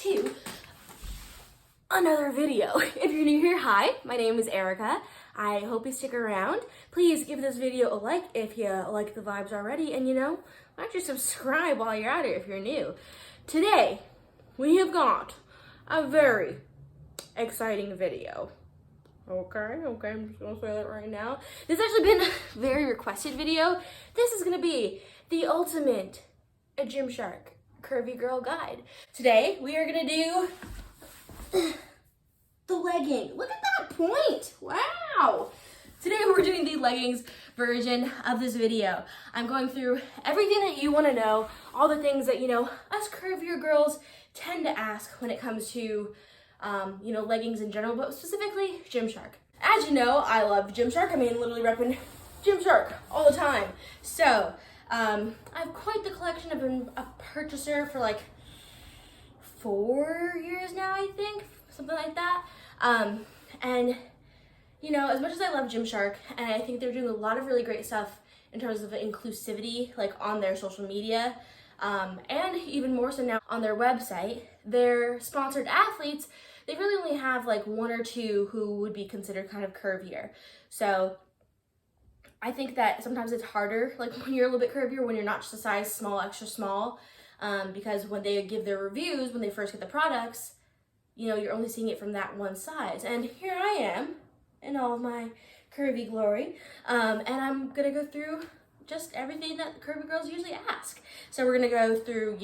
to another video. If you're new here, hi, my name is Erica. I hope you stick around. Please give this video a like if you like the vibes already, and why don't you subscribe while you're at it if you're new. Today, we have got a very exciting video. Okay, I'm just gonna say that right now. This has actually been a very requested video. This is gonna be the ultimate Gymshark curvy girl guide. Today, we are gonna do the legging. Look at that point, wow. Today, we're doing the leggings version of this video. I'm going through everything that you wanna know, all the things that, us curvier girls tend to ask when it comes to leggings in general, but specifically Gymshark. As you know, I love Gymshark. I mean, literally repping Gymshark all the time. So, I have quite the collection. I've been a purchaser for like 4 years now, I think, something like that. And as much as I love Gymshark, and I think they're doing a lot of really great stuff in terms of inclusivity, like on their social media, and even more so now on their website, their sponsored athletes, they really only have like one or two who would be considered kind of curvier. So I think that sometimes it's harder, like when you're a little bit curvier, when you're not just a size small, extra small, because when they give their reviews, when they first get the products, you're only seeing it from that one size. And here I am in all of my curvy glory, and I'm gonna go through just everything that curvy girls usually ask. So we're gonna go through,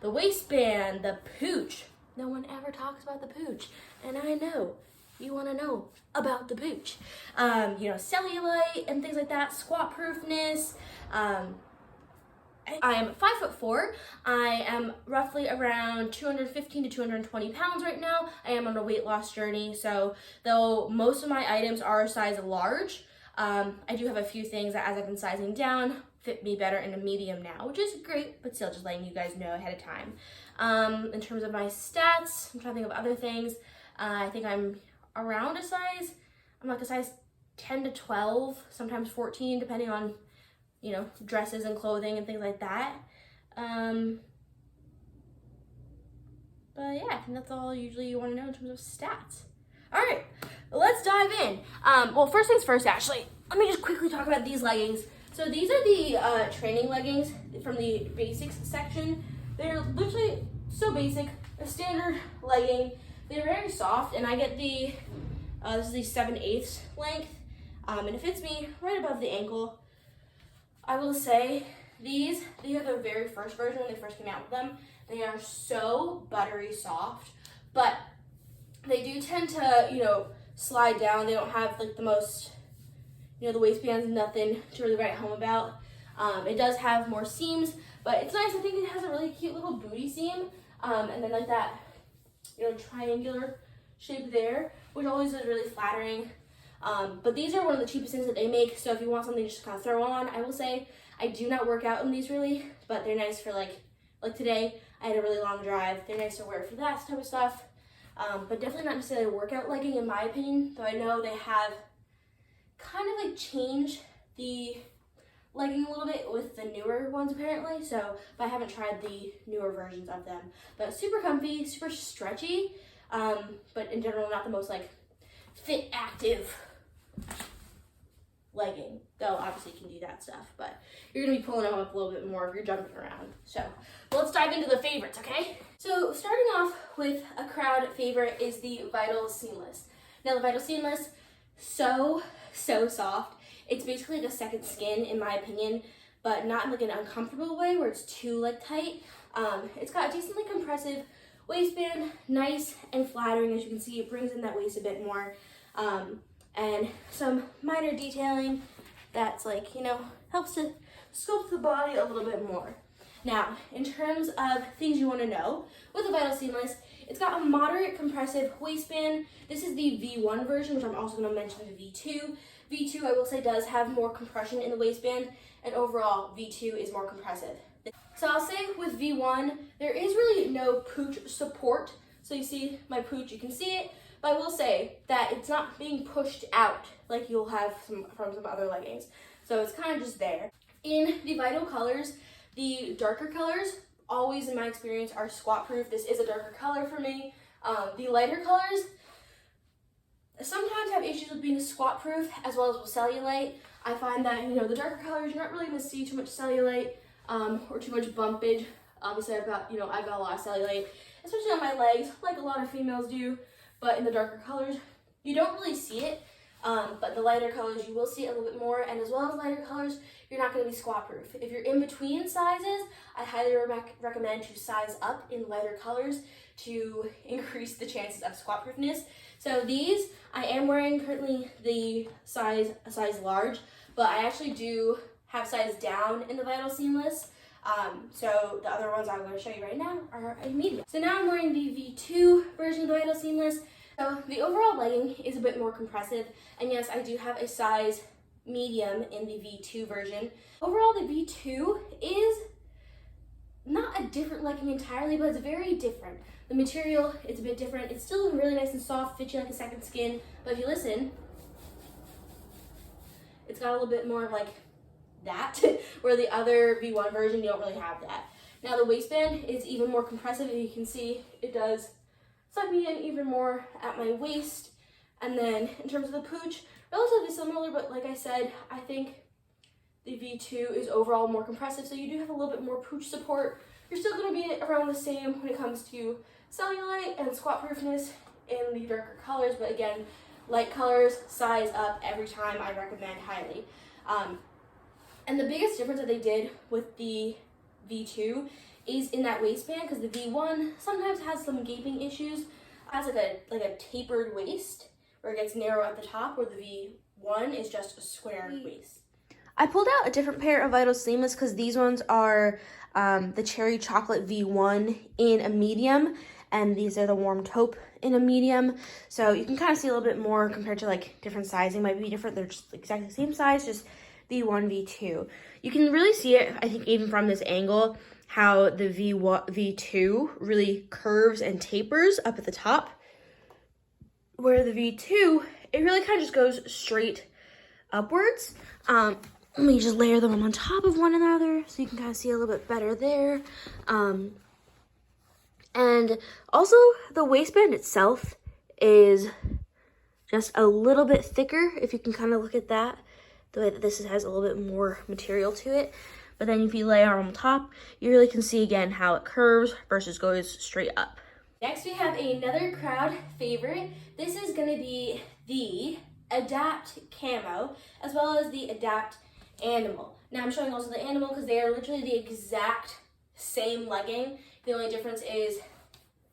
the waistband, the pooch. No one ever talks about the pooch, and I know you wanna know about the pooch. Cellulite and things like that, squat proofness. I am 5'4". I am roughly around 215 to 220 pounds right now. I am on a weight loss journey, so though most of my items are a size large, I do have a few things that, as I've been sizing down, fit me better in a medium now, which is great, but still just letting you guys know ahead of time. In terms of my stats, I'm trying to think of other things. I think I'm around I'm like a size 10 to 12, sometimes 14, depending on, dresses and clothing and things like that. But yeah, I think that's all usually you want to know in terms of stats. All right, let's dive in. Well, first things first, actually, let me just quickly talk about these leggings. So these are the training leggings from the basics section. They're literally so basic, a standard legging. They're very soft, and I get the, this is the 7/8 length, and it fits me right above the ankle. I will say, these are the very first version when they first came out with them. They are so buttery soft, but they do tend to, slide down. They don't have like the most, the waistband's nothing to really write home about. It does have more seams, but it's nice. I think it has a really cute little booty seam, and then like that, triangular shape there, which always is really flattering. But these are one of the cheapest things that they make, so if you want something to just kind of throw on, I will say, I do not work out in these really, but they're nice for like today, I had a really long drive. They're nice to wear for that type of stuff, but definitely not necessarily a workout legging in my opinion, though I know they have kind of like changed the legging a little bit with the newer ones apparently, but I haven't tried the newer versions of them. But super comfy, super stretchy, but in general not the most like fit, active legging, though obviously you can do that stuff, but you're gonna be pulling them up a little bit more if you're jumping around. So let's dive into the favorites, okay? So starting off with a crowd favorite is the Vital Seamless. Now the Vital Seamless, so soft. It's basically like a second skin in my opinion, but not in like an uncomfortable way where it's too like tight. It's got a decently compressive waistband, nice and flattering. As you can see, it brings in that waist a bit more, and some minor detailing that's like, helps to sculpt the body a little bit more. Now, in terms of things you want to know with the Vital Seamless, it's got a moderate compressive waistband. This is the V1 version, which I'm also going to mention the V2. V2, I will say, does have more compression in the waistband, and overall, V2 is more compressive. So I'll say with V1, there is really no pooch support. So you see my pooch, you can see it, but I will say that it's not being pushed out like you'll have from some other leggings. So it's kind of just there. In the Vital colors, the darker colors always, in my experience, are squat proof. This is a darker color for me. The lighter colors sometimes have issues with being squat proof as well as with cellulite. I find that, you know, the darker colors, you're not really going to see too much cellulite or too much bumpage. Obviously, I've got a lot of cellulite, especially on my legs, like a lot of females do. But in the darker colors, you don't really see it. But the lighter colors, you will see it a little bit more. And as well as lighter colors, you're not going to be squat proof. If you're in between sizes, I highly recommend to size up in lighter colors to increase the chances of squat proofness. So these, I am wearing currently a size large, but I actually do have size down in the Vital Seamless. So the other ones I'm going to show you right now are a medium. So now I'm wearing the V2 version of the Vital Seamless. So the overall legging is a bit more compressive, and yes, I do have a size medium in the V2 version. Overall, the V2 is not a different legging entirely, but it's very different. The material is a bit different. It's still really nice and soft, fits you like a second skin, but if you listen, it's got a little bit more of like that, where the other V1 version, you don't really have that. Now the waistband is even more compressive, and you can see it does suck me in even more at my waist. And then in terms of the pooch, relatively similar, but like I said, I think the V2 is overall more compressive, so you do have a little bit more pooch support. You're still going to be around the same when it comes to cellulite and squat proofness in the darker colors, but again, light colors, size up every time, I recommend highly. And the biggest difference that they did with the V2 is in that waistband, because the V1 sometimes has some gaping issues. It has like a tapered waist where it gets narrow at the top, where the V1 is just a square waist. I pulled out a different pair of Vital Seamless because these ones are the Cherry Chocolate V1 in a medium, and these are the Warm Taupe in a medium. So you can kind of see a little bit more compared to like different sizing. Might be different. They're just exactly the same size, just V1, V2. You can really see it, I think, even from this angle, how the V2 really curves and tapers up at the top, where the V2, it really kind of just goes straight upwards. Let me just layer them on top of one another so you can kind of see a little bit better there. And also the waistband itself is just a little bit thicker, if you can kind of look at that, the way that this has a little bit more material to it. But then if you layer on top, you really can see again how it curves versus goes straight up. Next, we have another crowd favorite. This is going to be the Adapt Camo, as well as the Adapt Animal. Now I'm showing also the Animal because they are literally the exact same legging. The only difference is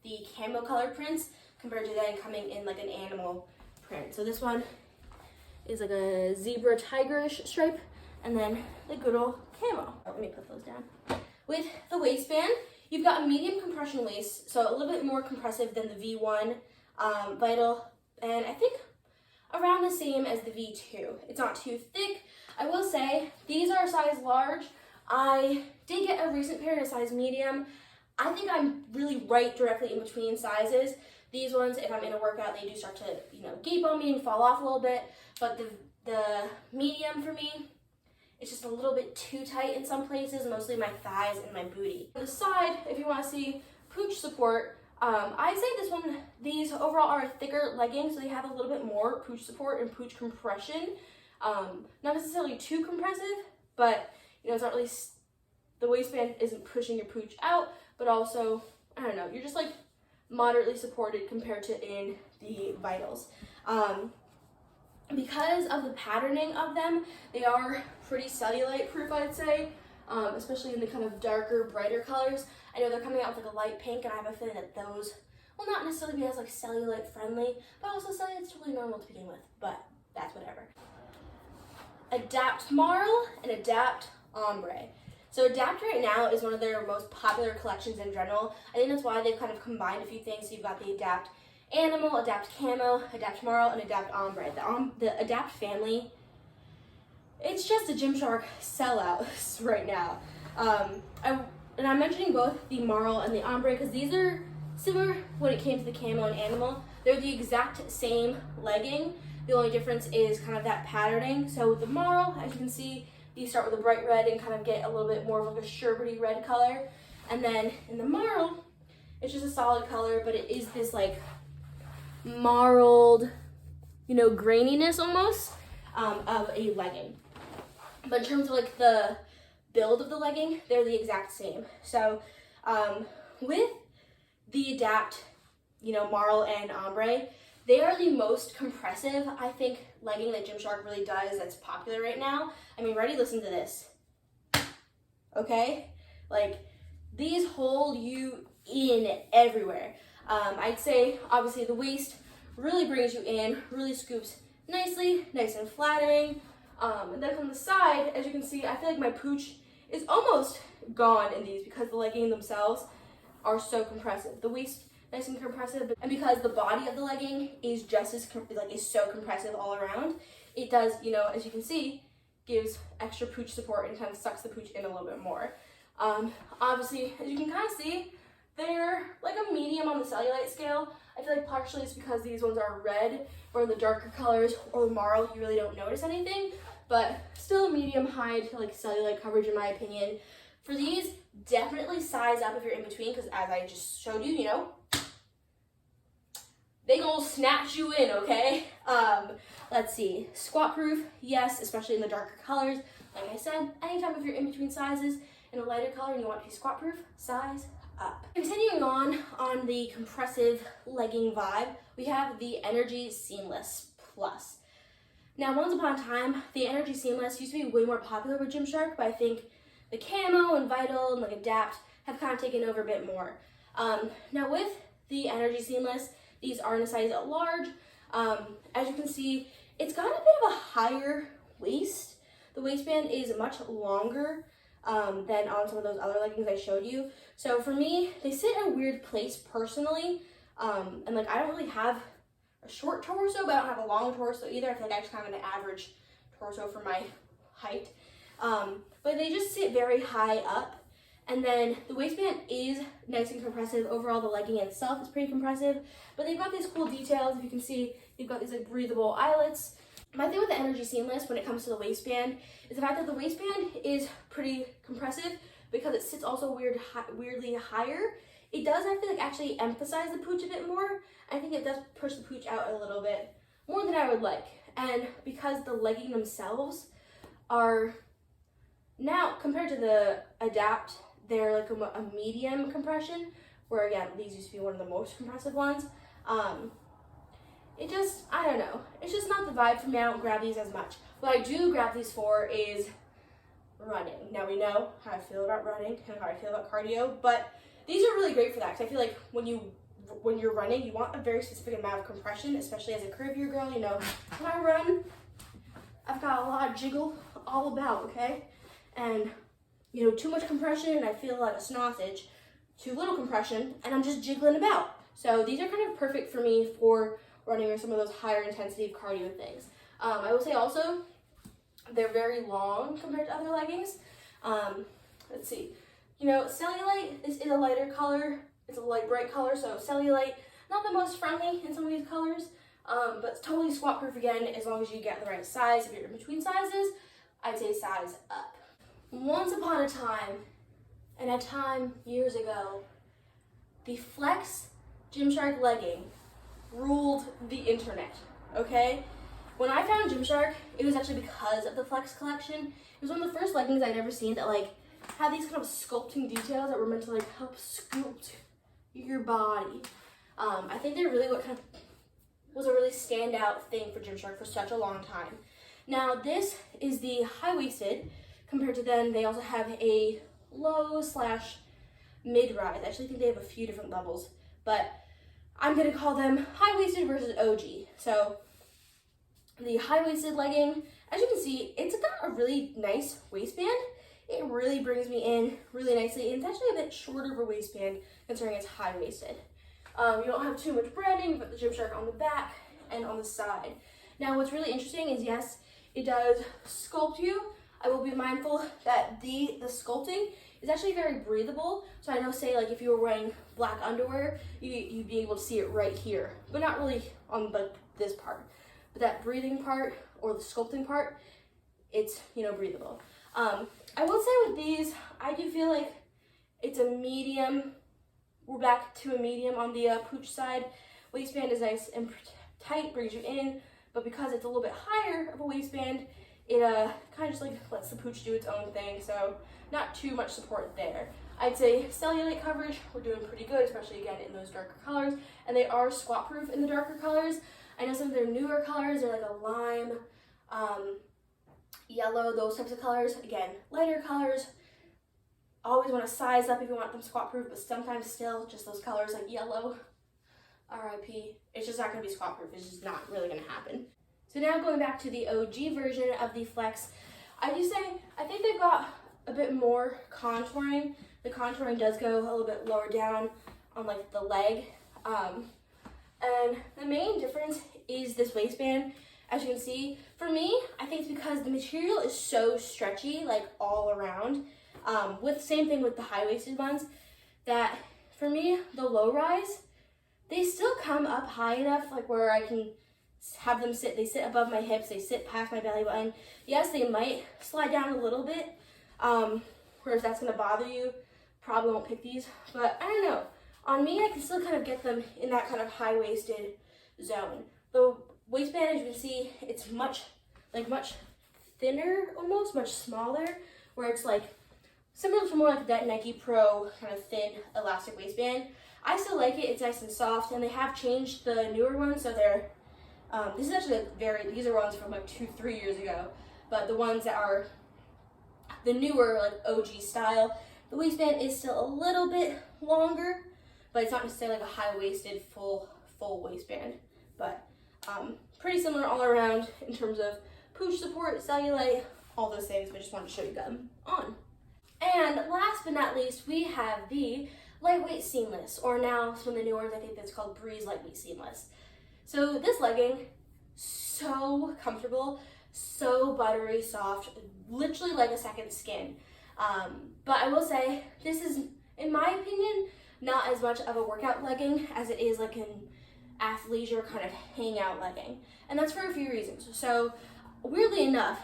the camo color prints compared to then coming in like an animal print. So this one is like a zebra tigerish stripe, and then the good old camo. Let me put those down. With the waistband, you've got a medium compression waist, so a little bit more compressive than the V1 Vital, and I think around the same as the V2. It's not too thick. I will say, these are a size large. I did get a recent pair in a size medium. I think I'm really right directly in between sizes. These ones, if I'm in a workout, they do start to, you know, gape on me and fall off a little bit, but the medium for me, it's just a little bit too tight in some places, mostly my thighs and my booty. On the side, if you want to see pooch support, I say these overall are a thicker legging, so they have a little bit more pooch support and pooch compression. Not necessarily too compressive, but you know, it's not really, the waistband isn't pushing your pooch out, but also, I don't know, you're just like moderately supported compared to in the Vitals. Because of the patterning of them, they are pretty cellulite proof, I'd say, especially in the kind of darker, brighter colors. I know they're coming out with like a light pink, and I have a feeling that those will not necessarily be as like cellulite friendly, but also cellulite's totally normal to begin with, but that's whatever. Adapt Marl and Adapt Ombre. So Adapt right now is one of their most popular collections in general. I think that's why they've kind of combined a few things. So you've got the Adapt Animal, Adapt Camo, Adapt Marl, and Adapt Ombre. The Adapt family, it's just a Gymshark sellout right now. And I'm mentioning both the Marl and the Ombre because these are similar when it came to the Camo and Animal. They're the exact same legging. The only difference is kind of that patterning. So with the Marl, as you can see, these start with a bright red and kind of get a little bit more of like a sherbety red color. And then in the marl, it's just a solid color, but it is this like marled, you know, graininess almost of a legging. But in terms of like the build of the legging, they're the exact same. So with the Adapt, you know, marl and ombre, they are the most compressive, I think, legging that Gymshark really does that's popular right now. I mean, ready? Listen to this. Okay? Like, these hold you in everywhere. I'd say, obviously, the waist really brings you in, really scoops nicely, nice and flattering. And then from the side, as you can see, I feel like my pooch is almost gone in these because the legging themselves are so compressive. The waist, nice and compressive, and because the body of the legging is just as is so compressive all around, it does, you know, as you can see, gives extra pooch support and kind of sucks the pooch in a little bit more. Obviously, as you can kind of see, they're like a medium on the cellulite scale. I feel like partially it's because these ones are red, or the darker colors or the marl, you really don't notice anything, but still a medium high to like cellulite coverage in my opinion. For these, definitely size up if you're in between, because as I just showed you, you know, they gonna snatch you in, okay? Let's see, squat proof, yes, especially in the darker colors. Like I said, anytime if you're in between sizes in a lighter color and you want to be squat proof, size up. Continuing on the compressive legging vibe, we have the Energy Seamless Plus. Now, once upon a time, the Energy Seamless used to be way more popular with Gymshark, but I think the Camo and Vital and like Adapt have kind of taken over a bit more. Now with the Energy Seamless, these are in a size large. As you can see, it's got a bit of a higher waist. The waistband is much longer than on some of those other leggings I showed you. So for me, they sit in a weird place personally. And like I don't really have a short torso, but I don't have a long torso either. I feel like I just have an average torso for my height. But they just sit very high up. And then the waistband is nice and compressive. Overall, the legging itself is pretty compressive. But they've got these cool details. If you can see, they've got these like breathable eyelets. My thing with the Energy Seamless when it comes to the waistband is the fact that the waistband is pretty compressive because it sits also weirdly higher. It does, I feel like, actually emphasize the pooch a bit more. I think it does push the pooch out a little bit more than I would like. And because the legging themselves are now, compared to the Adapt, they're like a medium compression, where again, these used to be one of the most compressive ones. It just, I don't know, it's just not the vibe for me. I don't grab these as much. What I do grab these for is running. Now we know how I feel about running and how I feel about cardio, but these are really great for that because I feel like when you're running, you want a very specific amount of compression, especially as a curvier girl. You know, when I run, I've got a lot of jiggle all about, okay? And, you know, too much compression and I feel like a sausage, too little compression and I'm just jiggling about. So these are kind of perfect for me for running or some of those higher intensity cardio things. I will say also, they're very long compared to other leggings. Let's see, you know, cellulite, this is a lighter color. It's a light bright color, so cellulite, not the most friendly in some of these colors, but it's totally squat proof again, as long as you get the right size. If you're in between sizes, I'd say size up. Once upon a time, and a time years ago, the Flex Gymshark legging ruled the internet, okay? When I found Gymshark, it was actually because of the Flex collection. It was one of the first leggings I'd ever seen that like had these kind of sculpting details that were meant to like help sculpt your body. I think they're really what kind of was a really standout thing for Gymshark for such a long time. Now this is the high-waisted. Compared to them, they also have a low / mid-rise. I actually think they have a few different levels, but I'm gonna call them high-waisted versus OG. So the high-waisted legging, as you can see, it's got a really nice waistband. It really brings me in really nicely. It's actually a bit shorter of a waistband considering it's high-waisted. You don't have too much branding, but the Gymshark on the back and on the side. Now, what's really interesting is, yes, it does sculpt you. I will be mindful that the sculpting is actually very breathable. So I know, say, like if you were wearing black underwear, you'd be able to see it right here, but not really on this part. But that breathing part or the sculpting part, it's, you know, breathable. I will say with these, I do feel like It's a medium. We're back to a medium on the pooch side. Waistband is nice and tight, brings you in, but because it's a little bit higher of a waistband, it kind of just like lets the pooch do its own thing, so not too much support there. I'd say cellulite coverage, we're doing pretty good, especially again in those darker colors, and they are squat proof in the darker colors. I know some of their newer colors are like a lime, yellow, those types of colors. Again, lighter colors, always want to size up if you want them squat proof, but sometimes still just those colors like yellow, RIP, it's just not going to be squat proof. It's just not really going to happen. So now going back to the OG version of the Flex, I do say I think they've got a bit more contouring. The contouring does go a little bit lower down on like the leg, and the main difference is this waistband. As you can see, for me, I think it's because the material is so stretchy, like all around. With same thing with the high-waisted ones, that for me, the low rise, they still come up high enough, like where I can have them sit. They sit above my hips, they sit past my belly button. Yes, they might slide down a little bit, where if that's gonna bother you, probably won't pick these, but I don't know. On me, I can still kind of get them in that kind of high-waisted zone. The waistband, as you can see, it's much thinner almost, much smaller, where it's like similar to more like that Nike Pro kind of thin elastic waistband. I still like it, it's nice and soft, and they have changed the newer ones, so they're, this is actually these are ones from like 2-3 years ago, but the ones that are the newer like OG style, the waistband is still a little bit longer, but it's not necessarily like a high-waisted full waistband, but pretty similar all around in terms of pooch support, cellulite, all those things, but I just wanted to show you them on. And last but not least, we have the lightweight seamless, or now some of the new ones, I think that's called Breeze Lightweight Seamless. So this legging, so comfortable, so buttery soft, literally like a second skin. But I will say, this is, in my opinion, not as much of a workout legging as it is like an athleisure kind of hangout legging. And that's for a few reasons. So weirdly enough,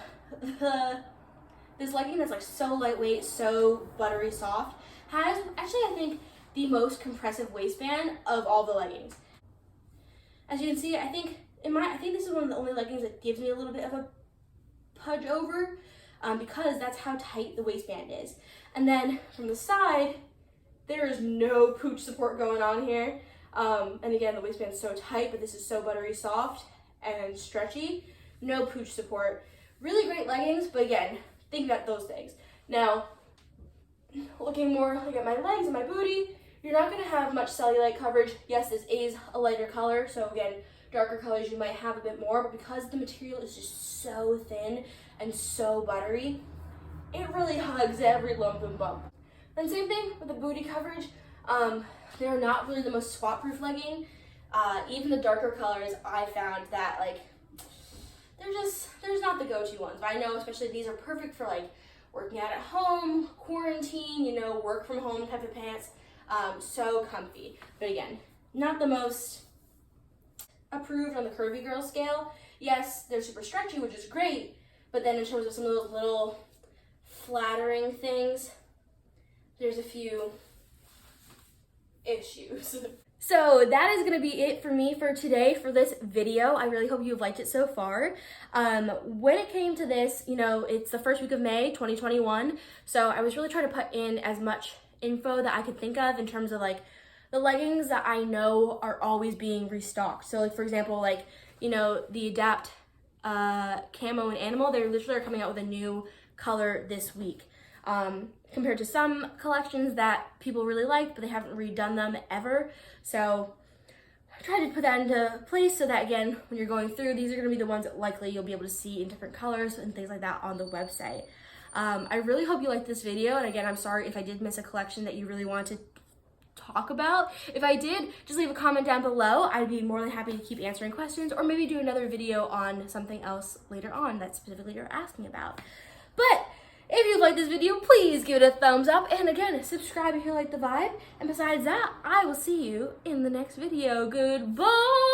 this legging that's like so lightweight, so buttery soft, has actually, I think, the most compressive waistband of all the leggings. As you can see, I think this is one of the only leggings that gives me a little bit of a pudge over, because that's how tight the waistband is. And then from the side, there is no pooch support going on here. And again, the waistband is so tight, but this is so buttery soft and stretchy. No pooch support. Really great leggings, but again, think about those things. Now, looking more like at my legs and my booty, you're not going to have much cellulite coverage. Yes, this is a lighter color, so again, darker colors you might have a bit more, but because the material is just so thin and so buttery, it really hugs every lump and bump. And same thing with the booty coverage. They're not really the most squat-proof legging. Even the darker colors, I found that like there's not the go-to ones. But I know especially these are perfect for like working out at home, quarantine, you know, work from home type of pants. So comfy. But again, not the most approved on the curvy girl scale. Yes, they're super stretchy, which is great, but then in terms of some of those little flattering things, there's a few issues. So that is going to be it for me for today for this video. I really hope you've liked it so far. When it came to this, you know, it's the first week of May 2021, so I was really trying to put in as much info that I could think of in terms of like the leggings that I know are always being restocked. So like for example, like, you know, the Adapt Camo and Animal, they literally are coming out with a new color this week. Compared to some collections that people really like, but they haven't redone them ever. So I tried to put that into place so that again, when you're going through, these are gonna be the ones that likely you'll be able to see in different colors and things like that on the website. I really hope you liked this video, and again, I'm sorry if I did miss a collection that you really wanted to talk about. If I did, just leave a comment down below. I'd be more than happy to keep answering questions, or maybe do another video on something else later on that specifically you're asking about. But if you like this video, please give it a thumbs up, and again, subscribe if you like the vibe. And besides that, I will see you in the next video. Goodbye!